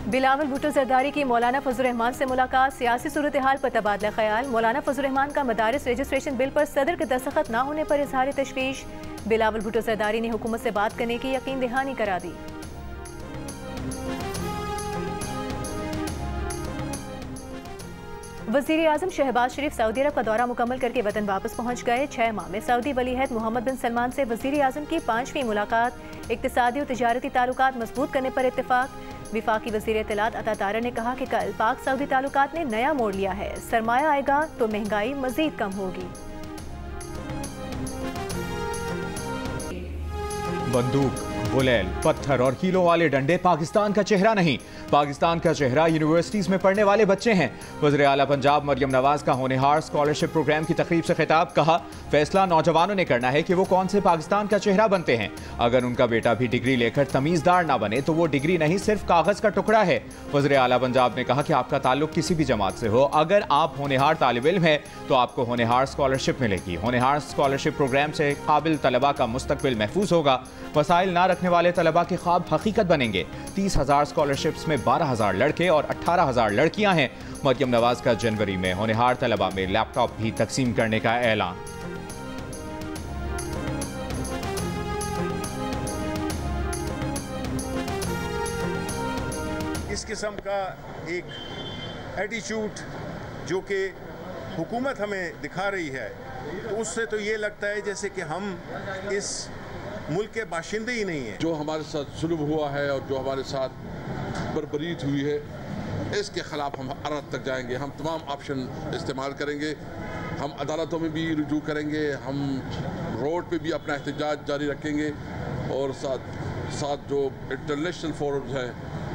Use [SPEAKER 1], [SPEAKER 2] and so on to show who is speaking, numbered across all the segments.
[SPEAKER 1] बिलावल भुट्टो जरदारी की मौलाना फजल रहमान से मुलाकात, सियासी सूरत हाल पर तबादला ख्याल। मौलाना फजल रहमान का मदारिस रजिस्ट्रेशन बिल पर सदर के दस्तखत न होने पर इजहार तशवीश। बिलावल भुट्टो जरदारी ने हुकूमत से बात करने की यकीन दहानी करा दी। वज़ीर आज़म शहबाज शरीफ सऊदी अरब का दौरा मुकम्मल करके वतन वापस पहुँच गए। 6 माह में सऊदी वलीअहद मोहम्मद बिन सलमान से वज़ीर आज़म की 5वीं मुलाकात। इक़्तिसादी और तिजारती ताल्लुकात मजबूत करने पर इत्तेफाक। विफाकी वज़ीर इत्तलात अता तारा ने कहा कि कल पाक सऊदी ताल्लुकात ने नया मोड़ लिया है, सरमाया आएगा तो महंगाई मजीद कम होगी।
[SPEAKER 2] बंदूक, गुलेल, पत्थर और कीलों वाले डंडे पाकिस्तान का चेहरा नहीं, पाकिस्तान का चेहरा यूनिवर्सिटीज में पढ़ने वाले बच्चे हैं। वज़ीर आला पंजाब मरियम नवाज का होनहार स्कॉलरशिप प्रोग्राम की तकरीब से खिताब, कहा फैसला नौजवानों ने करना है कि वो कौन से पाकिस्तान का चेहरा बनते हैं। अगर उनका बेटा भी डिग्री लेकर तमीज़दार ना बने तो वो डिग्री नहीं, सिर्फ कागज का टुकड़ा है। वज़ीर आला पंजाब ने कहा कि आपका ताल्लुक किसी भी जमात से हो, अगर आप होनहार तालिब इल्म है तो आपको होनहार स्कॉलरशिप मिलेगी। होनहार स्कॉलरशिप प्रोग्राम से काबिल तलबा का मुस्तकबिल महफूज होगा, वसाइल ना रखने वाले तलबा के ख्वाब हकीकत बनेंगे। 30,000 स्कॉलरशिप्स में 12,000 लड़के और 18,000 लड़कियां हैं। मरियम नवाज का जनवरी में होनहार तलबा में लैपटॉप भी तकसीम करने का ऐलान।
[SPEAKER 3] इस किस्म का एक एटीट्यूड जो कि हुकूमत हमें दिखा रही है, तो उससे तो ये लगता है जैसे कि हम इस मुल्क के बाशिंदे ही नहीं हैं।
[SPEAKER 4] जो हमारे साथ जुल्म हुआ है और जो हमारे साथ बर्बरीत हुई है, इसके खिलाफ हम अदालत तक जाएंगे। हम तमाम ऑप्शन इस्तेमाल करेंगे, हम अदालतों में भी रुजू करेंगे, हम रोड पे भी अपना एहतजाज जारी रखेंगे और साथ जो इंटरनेशनल फोरम्स हैं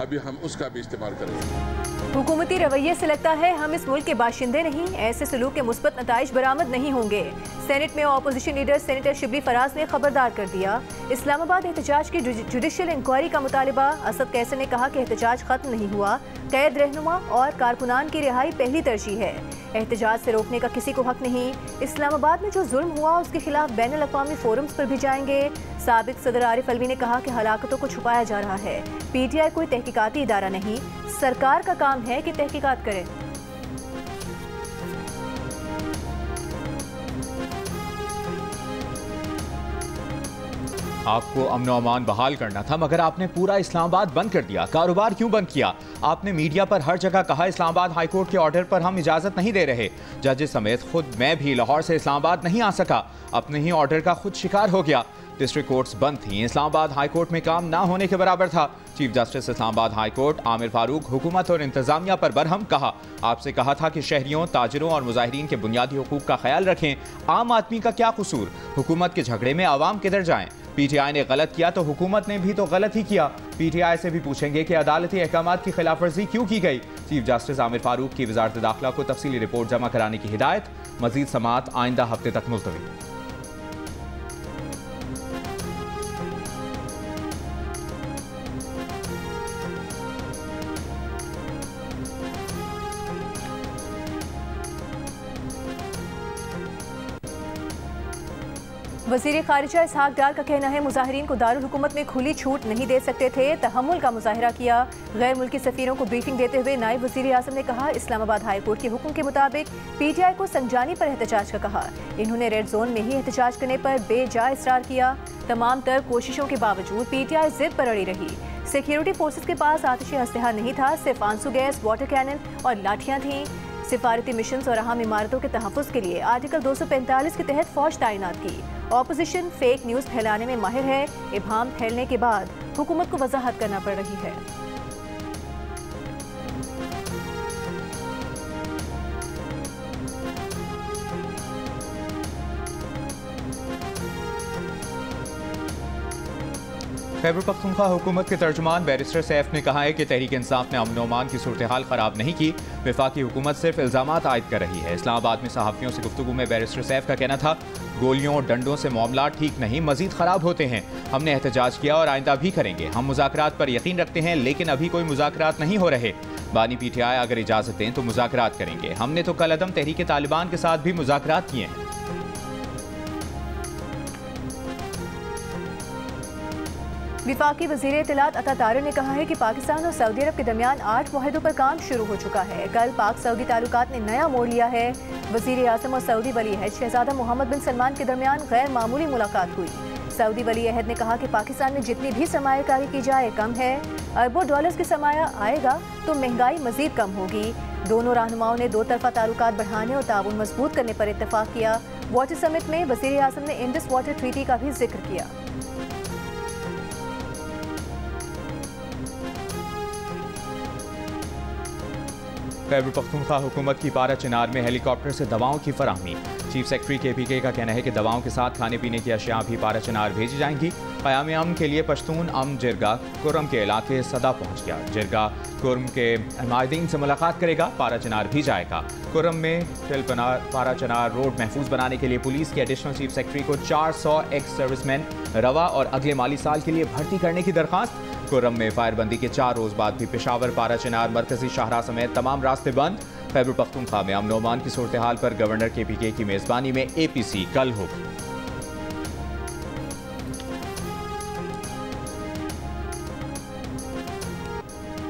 [SPEAKER 4] अभी हम उसका भी इस्तेमाल करेंगे।
[SPEAKER 1] हुकूमती रवैये से लगता है हम इस मुल्क के बाशिंदे नहीं, ऐसे सलूक के मुस्बत नताइज बरामद नहीं होंगे। सेनेट में opposition leader senator Shibli Faraz ने खबरदार कर दिया। इस्लामाबाद एहतजाज की जुडिशल इंक्वायरी का मुतालिबा। असद कैसर ने कहा कि एहतजाज खत्म नहीं हुआ, कैद रहनुमा और कारकुनान की रिहाई पहली तरजीह है। एहतजाज से रोकने का किसी को हक नहीं। इस्लामाबाद में जो जुल्म हुआ उसके खिलाफ बैनुल अक़वामी फोरम्स पर भी जाएंगे। साबिक सदर आरिफ अलवी ने कहा कि हलाकतों को छुपाया जा रहा है। PTI कोई तहकीकाती इदारा नहीं, सरकार का काम है कि तहकीकात करे।
[SPEAKER 2] आपको अमन अमान बहाल करना था, मगर आपने पूरा इस्लामाबाद बंद कर दिया। कारोबार क्यों बंद किया? आपने मीडिया पर हर जगह कहा इस्लामाबाद हाईकोर्ट के ऑर्डर पर हम इजाजत नहीं दे रहे। जजेस समेत खुद मैं भी लाहौर से इस्लामाबाद नहीं आ सका, अपने ही ऑर्डर का खुद शिकार हो गया। डिस्ट्रिक्ट कोर्ट्स बंद थी, इस्लामाबाद हाई कोर्ट में काम ना होने के बराबर था। Chief justice Islamabad high court Aamir Farooq हुकूमत और इंतजामिया पर बरहम, कहा आपसे कहा था कि शहरियों, ताजिरों और मुजाहिरीन के बुनियादी हुकूक का ख्याल रखें। आम आदमी का क्या कसूर? हुकूमत के झगड़े में आवाम किधर जाएं? PTI ने गलत किया तो हुकूमत ने भी तो गलत ही किया। PTI से भी पूछेंगे कि अदालती अहकामात की खिलाफ वर्जी क्यों की गई। चीफ जस्टिस आमिर फारूक की वजारत दाखिला को तफसीली रिपोर्ट जमा कराने की हिदायत। मजीद समाअत आइंदा हफ्ते तक मुलतवी।
[SPEAKER 1] वज़ीर ख़ारिजा इसहाक डार का कहना है मुजाहिरीन को दारुल हुकूमत में खुली छूट नहीं दे सकते थे, तहम्मुल का मुजाहिरा किया। गैर मुल्की सफ़ीरों को ब्रीफिंग देते हुए नायब वज़ीर आज़म ने कहा इस्लामाबाद हाई कोर्ट के हुक्म के मुताबिक PTI को संजानी पर एहतजाज का कहा। इन्होंने रेड जोन में ही एहतजाज करने पर बेजा इसरार किया। तमाम तर कोशिशों के बावजूद PTI जिद पर अड़ी रही। सिक्योरिटी फोर्सेज के पास आतिशी हथियार नहीं था, सिर्फ आंसू गैस, वाटर कैनन और लाठियाँ थीं। सिफारती मिशन और अहम इमारतों के तहफ़्फ़ुज़ के लिए आर्टिकल 245 के तहत फौज तैनात की। ऑपोजिशन फेक न्यूज़ फैलाने में माहिर है। इबहम फैलने के बाद हुकूमत को वजाहत करना पड़ रही है।
[SPEAKER 2] खैबर पख्तूनख्वा हुकूमत के तर्जुमान बैरिस्टर सैफ ने कहा है कि तहरीक इंसाफ ने अमन अमान की सूरत हाल ख़राब नहीं की, वफाकी हुकूमत सिर्फ इल्ज़ामात आयद कर रही है। इस्लामाबाद में सहाफ़ियों से गुफ्तगू में बैरिस्टर सैफ का कहना था गोलियों और डंडों से मामला ठीक नहीं, मजीद ख़राब होते हैं। हमने एहतजाज किया और आइंदा भी करेंगे। हम मुज़ाकरात पर यकीन रखते हैं, लेकिन अभी कोई मुज़ाकरात नहीं हो रहे। बानी PTI अगर इजाज़त दें तो मुज़ाकरात करेंगे। हमने तो कल अदम तहरीक तालिबान के साथ भी मुज़ाकरात किए हैं।
[SPEAKER 1] वफाकी वज़ीर इत्तलात अता तारिर ने कहा है कि पाकिस्तान और सऊदी अरब के दरमियान 8 मुआहदों पर काम शुरू हो चुका है। कल पाक सऊदी ताल्लुकात ने नया मोड़ लिया है। वज़ीर आज़म और सऊदी वली अहद शहजादा मोहम्मद बिन सलमान के दरमियान गैर मामूली मुलाकात हुई। सऊदी वली अहद ने कहा कि पाकिस्तान में जितनी भी सरमायाकारी की जाए कम है। अरबों डॉलर्स की सरमाया आएगा तो महंगाई मजीद कम होगी। दोनों रहनुमाओं ने दो तरफा ताल्लुकात बढ़ाने और ताउन मजबूत करने पर इत्तफाक किया। वाटर समिट में वज़ीर आज़म ने इंडस वाटर ट्रीटी का भी जिक्र किया।
[SPEAKER 2] खैबर पख्तूनख्वा हुकूमत की पारा चिनार में हेलीकॉप्टर से दवाओं की फराहमी। चीफ सेक्रेटरी KPK का कहना है कि दवाओं के साथ खाने पीने की अशिया भी पारा चिनार भेजी जाएंगी। क़याम अमन के लिए पश्तून अमन जिरगा कुर्रम के इलाके सदा पहुँच गया। जिरगा कुर्रम के हमायदीन से मुलाकात करेगा, पारा चिनार भी जाएगा। कुर्रम में पारा चिनार रोड महफूज बनाने के लिए पुलिस के एडिशनल चीफ सेक्रेटरी को 400 एक्स सर्विसमैन रवा और अगले माली साल के लिए भर्ती करने की दरख्वास्त। कुर्रम में फायरबंदी के 4 रोज बाद भी पेशावर, पारा चिनार, मरकजी शाहराह समेत तमाम रास्ते बंद। खैबर पख्तूनख्वा में अमन ओमान की सूरत हाल पर गवर्नर KPK की मेजबानी में APC कल होगी।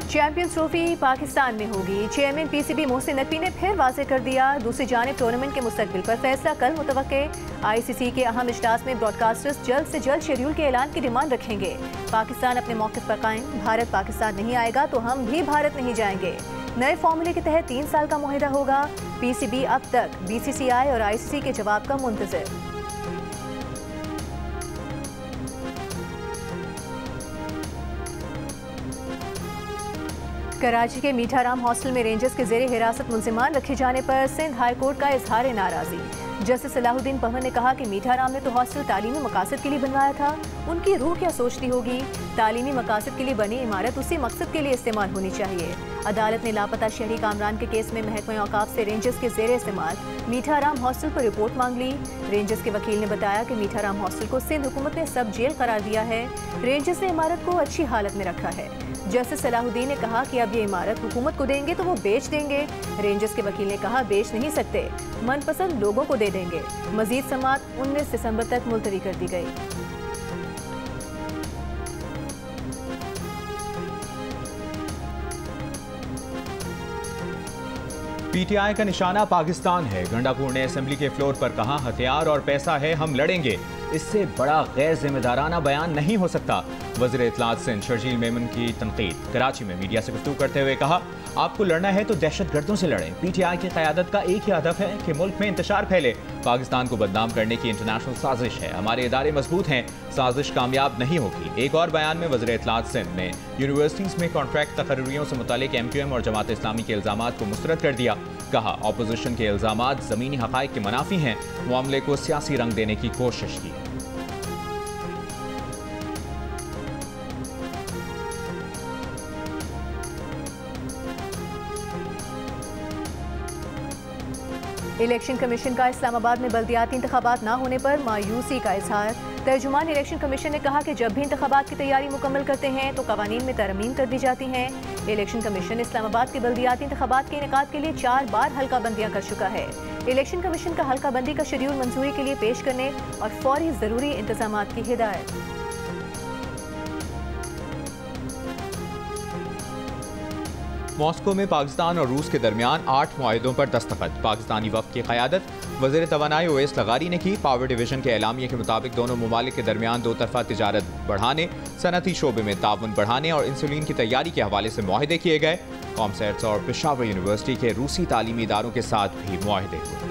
[SPEAKER 1] चैंपियंस ट्रॉफी पाकिस्तान में होगी। चेयरमैन PCB मोहसिन नकवी ने फिर वाज़ेह कर दिया। दूसरी जानिब टूर्नामेंट के मुस्तकबिल पर फैसला कल मुतवक्के। ICC के अहम इजलास में ब्रॉडकास्टर्स जल्द से जल्द शेड्यूल के ऐलान की डिमांड रखेंगे। पाकिस्तान अपने मौक़िफ़ पर कायम, भारत पाकिस्तान नहीं आएगा तो हम भी भारत नहीं जाएंगे। नए फॉर्मूले के तहत 3 साल का मुआहदा होगा। PCB अब तक BCCI और ICC के जवाब का मुंतज़िर। कराची के मीठा राम हॉस्टल में रेंजर्स के ज़ेरे हिरासत मुलजिमान रखे जाने पर सिंध हाई कोर्ट का इजहार नाराज़ी। जस्टिस सलाहुद्दीन पवन ने कहा कि मीठा राम ने तो हॉस्टल तालीमी मकासद के लिए बनवाया था, उनकी रूह क्या सोचती होगी। तालीमी मकासद के लिए बनी इमारत उसी मकसद के लिए इस्तेमाल होनी चाहिए। अदालत ने लापता शहरी कामरान के केस में महकमा औकाफ से रेंजर्स के ज़ेरे इस्तेमाल मीठा राम हॉस्टल पर रिपोर्ट मांग ली। रेंजर्स के वकील ने बताया कि मीठा राम हॉस्टल को सिंध हुकूमत ने सब जेल करार दिया है। रेंजर्स ने इमारत को अच्छी हालत में रखा है। जस्टिस सलाहुद्दीन ने कहा कि अब ये इमारत हुकूमत को देंगे तो वो बेच देंगे। रेंजर्स के वकील ने कहा बेच नहीं सकते, मनपसंद लोगों को दे देंगे। मजीद समाअत 19 दिसंबर तक मुलतवी कर दी गई।
[SPEAKER 2] PTI का निशाना पाकिस्तान है। गंडापुर ने असेंबली के फ्लोर पर कहा हथियार और पैसा है, हम लड़ेंगे। इससे बड़ा गैर जिम्मेदाराना बयान नहीं हो सकता। वज़ीर इत्तलात सिंध शर्जील मेमन की तनकीद। कराची में मीडिया से गुफ्तगू करते हुए कहा आपको लड़ना है तो दहशत गर्दों से लड़ें। PTI की क़यादत का एक ही हदफ है कि मुल्क में इंतशार फैले। पाकिस्तान को बदनाम करने की इंटरनेशनल साजिश है। हमारे इदारे मजबूत हैं, साजिश कामयाब नहीं होगी। एक और बयान में वज़ीर इत्तलात सिंध ने यूनिवर्सिटीज़ में कॉन्ट्रैक्ट तकर्रियों से मुतालिक MQM और जमात इस्लामी के इल्ज़ामात को मुस्तरद कर दिया। कहा अपोजिशन के इल्ज़ामात ज़मीनी हक़ाइक़ के मुनाफी हैं, मामले को सियासी रंग देने की कोशिश की।
[SPEAKER 1] इलेक्शन कमीशन का इस्लामाबाद में बल्दियाती इंतखाबात न होने पर मायूसी का इजहार। तर्जुमान इलेक्शन कमीशन ने कहा कि जब भी इंतखाबात की तैयारी मुकम्मल करते हैं तो कवानीन में तरमीम कर दी जाती हैं। इलेक्शन कमीशन इस्लामाबाद के बल्दियाती इंतखाबात के इनेकाद के लिए 4 बार हल्का बंदियाँ कर चुका है। इलेक्शन कमीशन का हल्का बंदी का शेड्यूल मंजूरी के लिए पेश करने और फौरी ज़रूरी इंतजामात की हिदायत।
[SPEAKER 2] मॉस्को में पाकिस्तान और रूस के दरमियान 8 मुआहिदों पर दस्तखत। पाकिस्तानी वफ़द की क़यादत वज़ीर तवानाई ओवैस लगारी ने की। पावर डिवीज़न के एलामिया के मुताबिक दोनों ममालिक के दरमियान 2 तरफ़ा तिजारत बढ़ाने, सनती शोबे में ताउन बढ़ाने और इंसुलिन की तैयारी के हवाले से मुआहिदे किए गए। कॉमसैट्स और पेशावर यूनिवर्सिटी के रूसी तालीमी इदारों के साथ भी मुआहिदे हुए।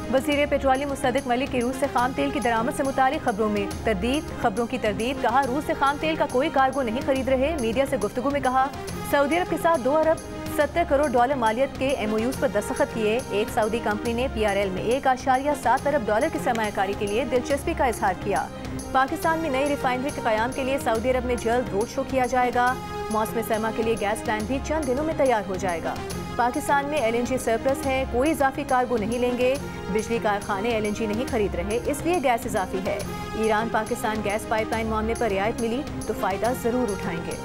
[SPEAKER 1] वज़ीर पेट्रोलियम मुसद्दिक मलिक की रूस से खाम तेल की दरामद से मुतालिक खबरों की तरदीद। कहा रूस से खाम तेल का कोई कार्गो नहीं खरीद रहे। मीडिया से गुफ्तगू में कहा सऊदी अरब के साथ 2 अरब 70 करोड़ डॉलर मालियत के MOUs पर दस्तखत किए। एक सऊदी कंपनी ने PRL में 1.7 अरब डॉलर की सरमायाकारी के लिए दिलचस्पी का इजहार किया। पाकिस्तान में नई रिफाइनरी के क़याम के लिए सऊदी अरब में जल्द रोड शो किया जाएगा। मौसम सरमा के लिए गैस प्लांट भी चंद दिनों में तैयार हो जाएगा। पाकिस्तान में LNG सरप्लस है, कोई इजाफी कार्गो नहीं लेंगे। बिजली कारखाने LNG नहीं खरीद रहे, इसलिए गैस इजाफी है। ईरान पाकिस्तान गैस पाइपलाइन मामले पर रियायत मिली तो फ़ायदा ज़रूर उठाएंगे।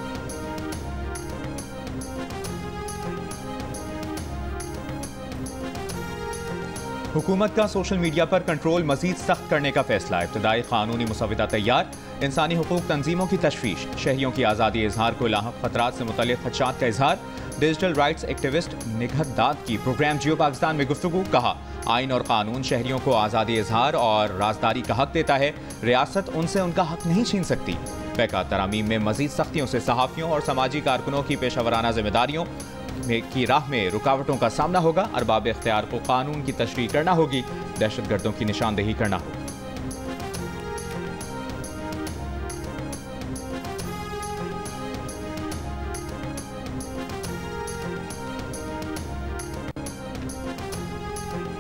[SPEAKER 2] हुकूमत का सोशल मीडिया पर कंट्रोल मजीद सख्त करने का फैसला। इब्तदाई कानूनी मुसविदा तैयार। इंसानी हुकूक तंजीमों की तशवीश। शहरियों की आज़ादी इजहार को लाहक खतरात से मुतल्लिक़ खदशात का इजहार। डिजिटल राइट्स एक्टिविस्ट निगहत दाद की प्रोग्राम जियो पाकिस्तान में गुफ्तगू। कहा, आइन और कानून शहरियों को आज़ादी इजहार और राजदारी का हक देता है। रियासत उनसे उनका हक नहीं छीन सकती। पैका तरामीम में मजीद सख्तियों से सहाफ़ियों और समाजी कारकुनों की पेशावराना जिम्मेदारियों की राह में रुकावटों का सामना होगा। अरबाब इख्तियार को कानून की तशरीह करना होगी। दहशतगर्दों की निशानदेही करना होगी।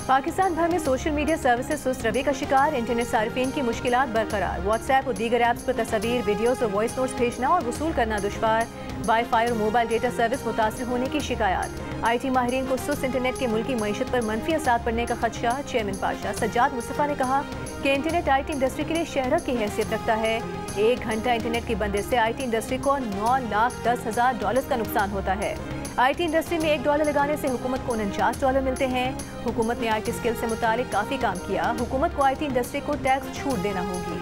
[SPEAKER 1] पाकिस्तान भर में सोशल मीडिया सर्विसेज सुस्त रवि का शिकार। इंटरनेट सार्फिन की मुश्किलात बरकरार। व्हाट्सएप और दीगर ऐप्स पर तस्वीर, वीडियोस और वॉइस नोट्स भेजना और वसूल करना दुश्वार। वाईफाई और मोबाइल डेटा सर्विस मुतासर होने की शिकायत। IT माहिरीन को सुस्त इंटरनेट के मुल्की मईशत पर मनफी असर पड़ने का खदशा। चेयरमैन पाशा सज्जाद मुस्तफ़ा ने कहा कि इंटरनेट IT इंडस्ट्री के लिए शहरत की हैसियत रखता है। 1 घंटा इंटरनेट की बंदिश से IT इंडस्ट्री को $9,10,000 का नुकसान होता है। IT इंडस्ट्री में $1 लगाने से हुकूमत को $49 मिलते हैं। हुकूमत ने IT स्किल से मुतालिक काफ़ी काम किया। हुकूमत को IT इंडस्ट्री को टैक्स छूट देना होगी।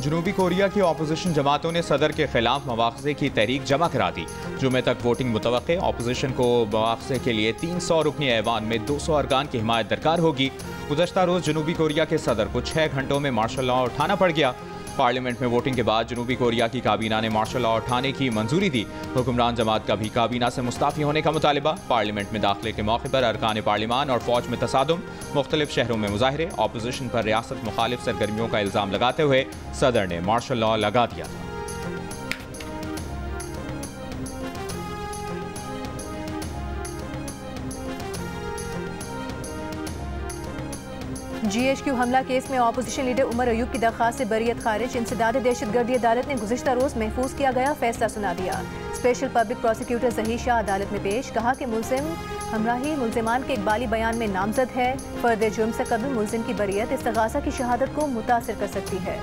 [SPEAKER 2] जनूबी कोरिया की अपोजिशन जमातों ने सदर के खिलाफ मवाख़ज़े की तहरीक जमा करा दी। जुमे तक वोटिंग मुतवक्के। अपोजिशन को मवाख़ज़े के लिए 300 रुकनी ऐवान में 200 अरकान की हिमायत दरकार होगी। गुज़श्ता रोज़ जनूबी कोरिया के सदर को 6 घंटों में मार्शल लॉ उठाना पड़ गया। पार्लियामेंट में वोटिंग के बाद जनूबी कोरिया की काबीना ने मार्शल लॉ उठाने की मंजूरी दी। हुक्मरान जमात का भी काबीना से मुस्ताफ़ी होने का मुतालिबा। पार्लियामेंट में दाखिले के मौके पर अरकान पार्लियामान और फौज में तसादुम। मुख्तलिफ शहरों में मुजाहरे। अपोजिशन पर रियासत मुखालिफ सरगर्मियों का इल्ज़ाम लगाते हुए सदर ने मार्शल लॉ लगा दिया था।
[SPEAKER 1] GHQ हमला केस में अपोजिशन लीडर उमर अयूब की दरख्वास्त से बरियत खारिज। इंसदाद दहशतगर्दी अदालत ने गुज़िश्ता रोज़ महफूज किया गया फैसला सुना दिया। Special public prosecutor Zaheer Shah अदालत में पेश। कहा कि मुल्ज़िम हमराही मुल्ज़िमान के इकबाली बयान में नामजद है। फर्द जुर्म से कबल मुल्ज़िम की बरियत इस्तग़ासा की शहादत को मुतासिर कर सकती है।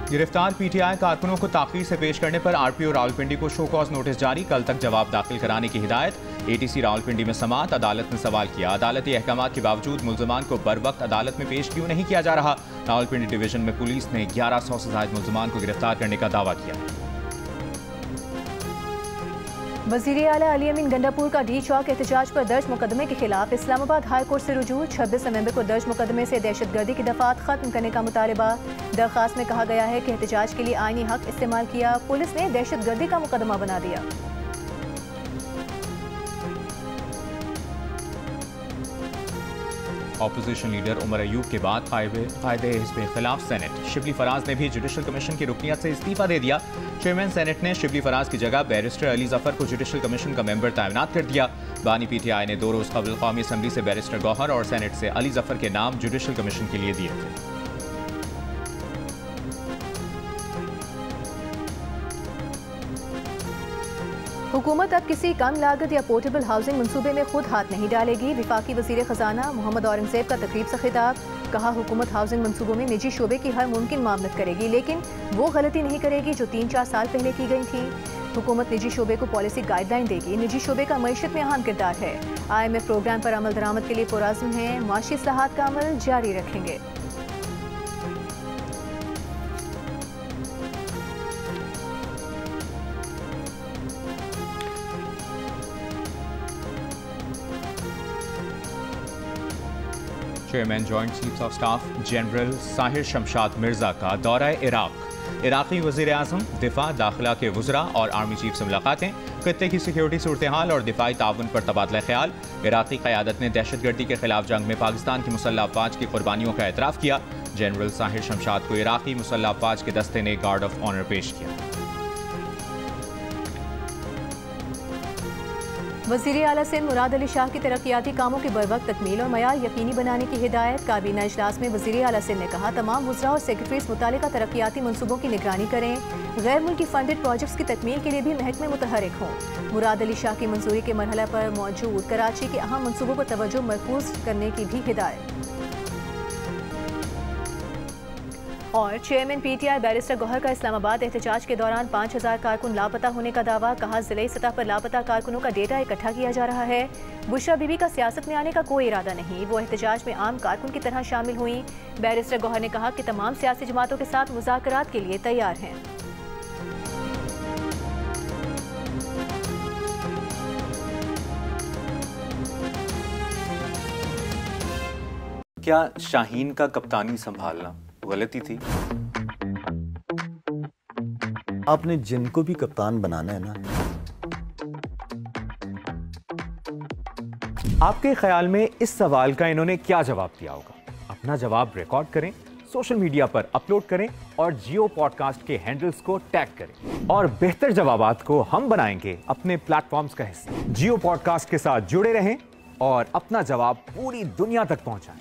[SPEAKER 2] गिरफ्तार PTI कारकुनों को ताख़ीर से पेश करने पर RPO रावलपिंडी को शो कॉज नोटिस जारी। कल तक जवाब दाखिल कराने की हिदायत। ATC रावलपिंडी में समाअत। अदालत ने सवाल किया, अदालती अहकामात के बावजूद मुल्ज़िमान को बर वक्त अदालत में पेश क्यों नहीं किया जा रहा। रावलपिंडी डिवीजन में पुलिस ने 1100 से ज़ायद मुल्ज़िमान को गिरफ्तार करने का दावा किया है।
[SPEAKER 1] वज़ीर आला अली अमीन गंडापुर का डी चौक एहतजाज पर दर्ज मुकदमे के खिलाफ इस्लामाबाद हाई कोर्ट से रुजू। 26 नवंबर को दर्ज मुकदमे से दहशतगर्दी की दफात खत्म करने का मुतालिबा। दरख्वास्त में कहा गया है कि एहतजाज के लिए आईनी हक इस्तेमाल किया। पुलिस ने दहशतगर्दी का मुकदमा बना दिया।
[SPEAKER 2] अपोजिशन लीडर उमर अयूब के बाद कायदे हिज़्ब खिलाफ सेनेट। शिबली फराज ने भी जुडिशल कमीशन की रुकनियत से इस्तीफा दे दिया। चेयरमैन सेनेट ने शिबली फराज की जगह बैरिस्टर अली जफर को जुडिशल कमीशन का मेंबर तैनात कर दिया। बानी PTI ने 2 रोज़ कबल कौमी असम्बली से बैरिस्टर गौहर और सेनेट से अली जफर के नाम जुडिशल कमीशन के लिए दिए थे।
[SPEAKER 1] हुकूमत अब किसी कम लागत या पोर्टेबल हाउसिंग मंसूबे में खुद हाथ नहीं डालेगी। वफाकी वज़ीर ख़जाना मोहम्मद औरंगज़ेब का तकरीब से खिताब। कहा, हुकूमत हाउसिंग मंसूबों में निजी शोबे की हर मुमकिन मामलत करेगी, लेकिन वो गलती नहीं करेगी जो 3-4 साल पहले की गई थी। हुकूमत निजी शोबे को पॉलिसी गाइडलाइन देगी। निजी शोबे का मईशत में अहम किरदार है। IMF प्रोग्राम पर अमल दरामद के लिए पुराज़्म है। माशी इस्लाहात का अमल जारी रखेंगे।
[SPEAKER 2] Chairman joint chiefs of staff general Sahir Shamshad Mirza का दौरा इराक। इराक़ी वज़ीर आज़म, दिफा, दाखिला के वज़रा और आर्मी चीफ से मुलाकातें। खित्ते की सिक्योरिटी सूरत हाल और दिफाई ताउन पर तबादला ख्याल। इराक़ी क़यादत ने दहशतगर्दी के खिलाफ जंग में पाकिस्तान की मुसल्लह अफ़वाज की कुर्बानियों का एतराफ़ किया। जनरल साहिर शमशाद को इराक़ी मुसल्लह अफ़वाज के दस्ते ने गार्ड ऑफ ऑनर पेश किया।
[SPEAKER 1] वज़ीर आला सिंध मुराद अली शाह की तरक्याती कामों की बरवक्त तकमील और मयार यकीनी बनाने की हिदायत। काबीना इजलास में वज़ीर आला सिंध ने कहा, तमाम वज़रा और सेक्रेटरीज मुतालिका तरक्याती मनसूबों की निगरानी करें। गैर मुल्की फंडेड प्रोजेक्ट्स की तकमील के लिए भी महकमे मुतहरिक हों। मुराद अली शाह की मंजूरी के मरहला पर मौजूद कराची के अहम मनसूबों पर तवज्जो मरकूज करने की भी हिदायत। और चेयरमैन पीटीआई बैरिस्टर गौहर का इस्लामाबाद एहतजाज के दौरान 5000 कारकुन लापता होने का दावा। कहा, जिले सतह पर लापता कारकुनों का डेटा इकट्ठा किया जा रहा है। बुशरा बीबी का सियासत में आने का कोई इरादा नहीं, वो एहतजाज में आम कारकुन की तरह शामिल हुई। बैरिस्टर गौहर ने कहा कि तमाम सियासी जमातों के साथ मुज़ाकरात के लिए तैयार हैं।
[SPEAKER 2] क्या शाहीन का कप्तानी संभालना गलती थी?
[SPEAKER 5] आपने जिनको भी कप्तान बनाना है ना,
[SPEAKER 2] आपके ख्याल में इस सवाल का इन्होंने क्या जवाब दिया होगा? अपना जवाब रिकॉर्ड करें, सोशल मीडिया पर अपलोड करें और जियो पॉडकास्ट के हैंडल्स को टैग करें। और बेहतर जवाबात को हम बनाएंगे अपने प्लेटफॉर्म्स का हिस्सा। जियो पॉडकास्ट के साथ जुड़े रहें और अपना जवाब पूरी दुनिया तक पहुंचाएं।